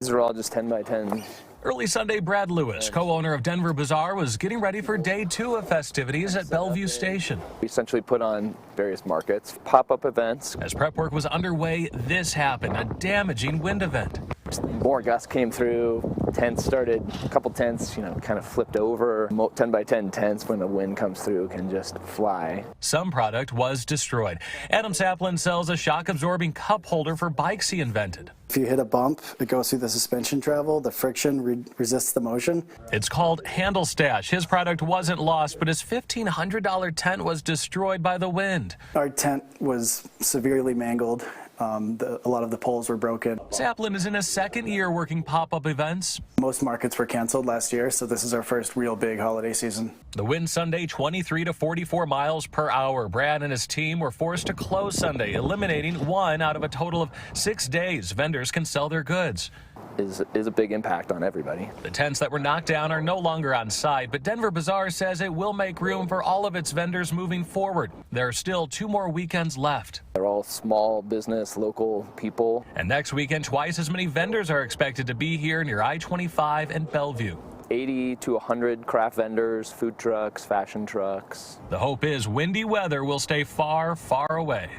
These are all just 10 by 10. Early Sunday, Brad Lewis, co-owner of Denver Bazaar, was getting ready for day 2 of festivities at Bellevue Station. We essentially put on various markets, pop-up events. As prep work was underway, this happened, a damaging wind event. More gusts came through, tents started, a couple tents, kind of flipped over. 10 by 10 tents, when the wind comes through, can just fly. Some product was destroyed. Adam Saplin sells a shock-absorbing cup holder for bikes he invented. If you hit a bump, it goes through the suspension travel. The friction resists the motion. It's called Handle Stash. His product wasn't lost, but his $1,500 tent was destroyed by the wind. Our tent was severely mangled. A lot of the poles were broken. Saplin is in his second year working pop-up events. Most markets were canceled last year, so this is our first real big holiday season. The wind Sunday, 23 to 44 miles per hour. Brad and his team were forced to close Sunday, eliminating 1 out of a total of 6 days vendors can sell their goods. Is a big impact on everybody. The tents that were knocked down are no longer on site, but Denver Bazaar says it will make room for all of its vendors moving forward. There are still 2 more weekends left. They're all small business, local people. And next weekend, twice as many vendors are expected to be here near I-25 and Bellevue. 80 to 100 craft vendors, food trucks, fashion trucks. The hope is windy weather will stay far, far away.